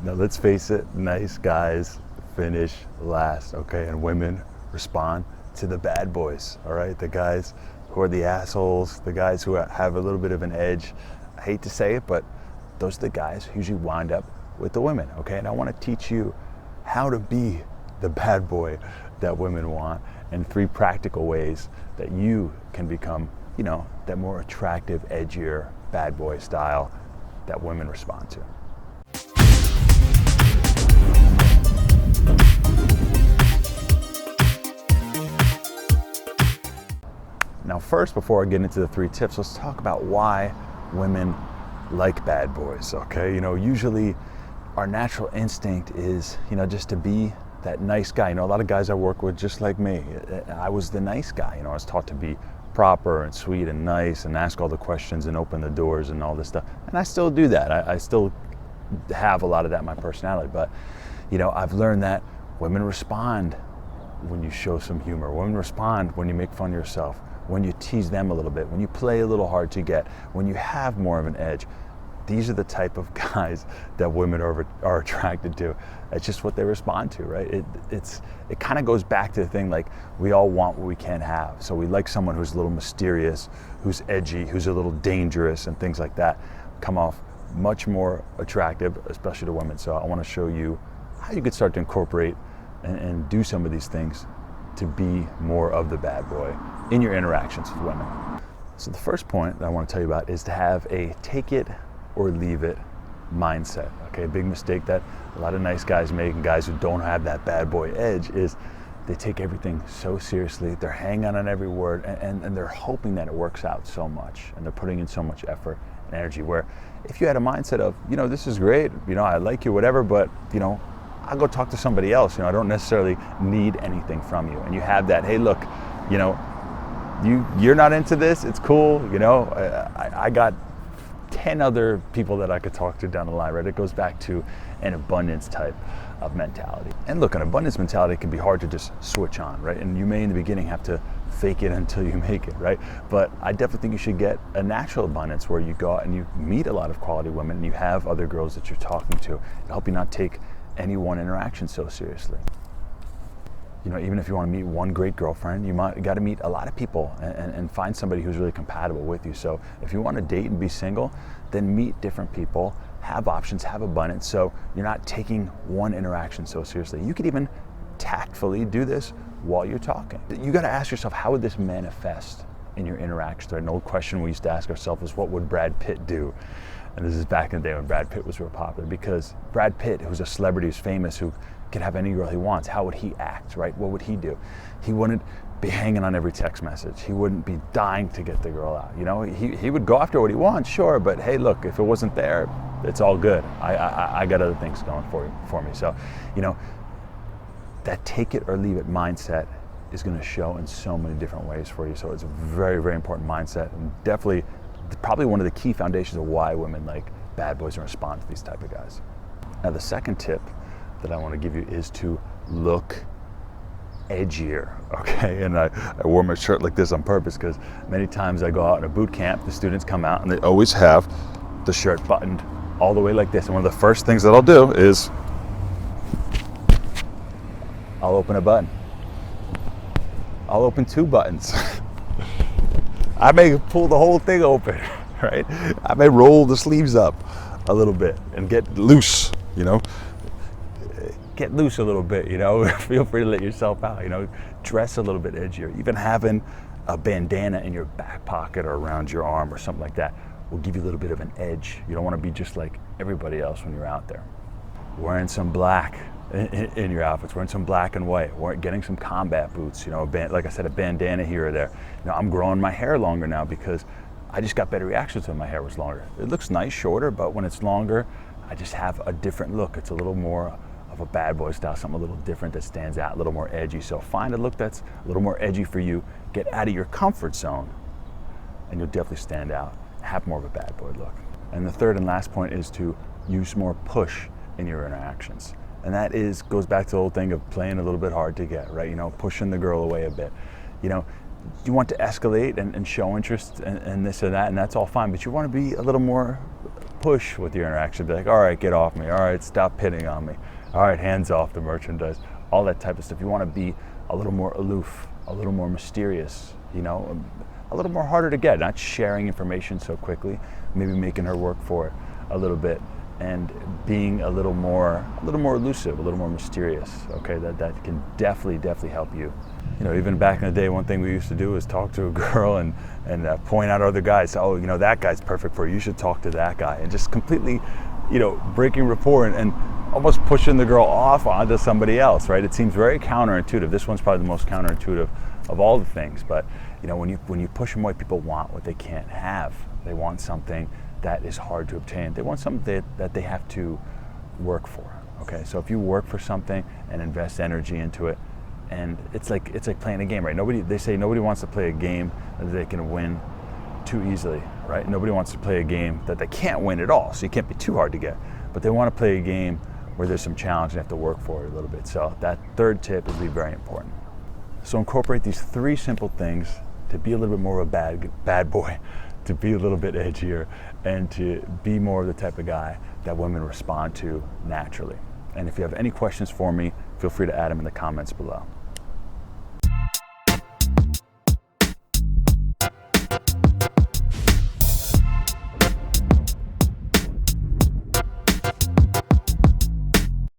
Now let's face it, nice guys finish last, okay? And women respond to the bad boys, all right? The guys who are the assholes, the guys who have a little bit of an edge. I hate to say it, but those are the guys who usually wind up with the women, okay? And I want to teach you how to be the bad boy that women want, and 3 practical ways that you can become, you know, that more attractive, edgier bad boy style that women respond to. Now first, before I get into the 3 tips, let's talk about why women like bad boys, okay? You know, usually our natural instinct is, you know, just to be that nice guy. You know, a lot of guys I work with, just like me, I was the nice guy. You know, I was taught to be proper and sweet and nice and ask all the questions and open the doors and all this stuff. And I still do that. I still have a lot of that in my personality. But, you know, I've learned that women respond when you show some humor. Women respond when you make fun of yourself, when you tease them a little bit, when you play a little hard to get, when you have more of an edge. These are the type of guys that women are attracted to. It's just what they respond to, right? It kind of goes back to the thing, like, we all want what we can't have. So we like someone who's a little mysterious, who's edgy, who's a little dangerous, and things like that come off much more attractive, especially to women. So I want to show you how you could start to incorporate and do some of these things to be more of the bad boy in your interactions with women. So the first point that I want to tell you about is to have a take it or leave it mindset. Okay, a big mistake that a lot of nice guys make, and guys who don't have that bad boy edge, is they take everything so seriously. They're hanging on every word, and they're hoping that it works out so much, and they're putting in so much effort and energy. Where if you had a mindset of, you know, this is great, you know, I like you, whatever, but, you know, I'll go talk to somebody else. You know, I don't necessarily need anything from you. And you have that, hey, look, you know, you're not into this, it's cool, you know, I got 10 other people that I could talk to down the line, right? It goes back to an abundance type of mentality. And look, an abundance mentality can be hard to just switch on, right? And you may in the beginning have to fake it until you make it, right? But I definitely think you should get a natural abundance where you go out and you meet a lot of quality women and you have other girls that you're talking to. It'll help you not take any one interaction so seriously. You know, even if you want to meet one great girlfriend, you got to meet a lot of people and find somebody who's really compatible with you. So if you want to date and be single, then meet different people, have options, have abundance, so you're not taking one interaction so seriously. You could even tactfully do this while you're talking. You got to ask yourself, how would this manifest in your interactions? An old question we used to ask ourselves is, what would Brad Pitt do? And this is back in the day when Brad Pitt was real popular, because Brad Pitt, who's a celebrity, who's famous, who could have any girl he wants, how would he act, right? What would he do? He wouldn't be hanging on every text message. He wouldn't be dying to get the girl out. You know, he would go after what he wants, sure, but hey, look, if it wasn't there, it's all good. I got other things going for me. So, you know, that take it or leave it mindset is going to show in so many different ways for you. So it's a very, very important mindset, and definitely probably one of the key foundations of why women like bad boys and respond to these type of guys. Now the second tip that I want to give you is to look edgier, okay? And I wore my shirt like this on purpose because many times I go out in a boot camp, the students come out and they always have the shirt buttoned all the way like this. And one of the first things that I'll do is I'll open a button. I'll open 2 buttons. I may pull the whole thing open, right? I may roll the sleeves up a little bit and get loose, you know? Get loose a little bit, you know? Feel free to let yourself out, you know? Dress a little bit edgier. Even having a bandana in your back pocket or around your arm or something like that will give you a little bit of an edge. You don't want to be just like everybody else when you're out there. Wearing some black in your outfits, wearing some black and white, getting some combat boots, you know, like I said, a bandana here or there. You know, I'm growing my hair longer now because I just got better reactions when my hair was longer. It looks nice shorter, but when it's longer, I just have a different look. It's a little more of a bad boy style, something a little different that stands out, a little more edgy. So find a look that's a little more edgy for you. Get out of your comfort zone, and you'll definitely stand out. Have more of a bad boy look. And the third and last point is to use more push in your interactions. And that goes back to the whole thing of playing a little bit hard to get, right? You know, pushing the girl away a bit. You know, you want to escalate and show interest and this or that, and that's all fine, but you want to be a little more push with your interaction. Be like, all right, get off me. All right, stop hitting on me. All right, hands off the merchandise. All that type of stuff. You want to be a little more aloof, a little more mysterious, you know, a little more harder to get, not sharing information so quickly, maybe making her work for it a little bit, and being a little more elusive, a little more mysterious. Okay, that can definitely help you. You know, even back in the day, one thing we used to do is talk to a girl and point out other guys. Oh, you know, that guy's perfect for you. You should talk to that guy, and just completely, you know, breaking rapport and almost pushing the girl off onto somebody else, right? It seems very counterintuitive. This one's probably the most counterintuitive of all the things. But you know, when you push them away, people want what they can't have. They want something that is hard to obtain. They want something that they have to work for. Okay, so if you work for something and invest energy into it, and it's like playing a game, right? They say nobody wants to play a game that they can win too easily, right? Nobody wants to play a game that they can't win at all. So you can't be too hard to get. But they want to play a game where there's some challenge and you have to work for it a little bit. So that third tip is very important. So incorporate these 3 simple things to be a little bit more of a bad boy, to be a little bit edgier, and to be more of the type of guy that women respond to naturally. And if you have any questions for me, feel free to add them in the comments below.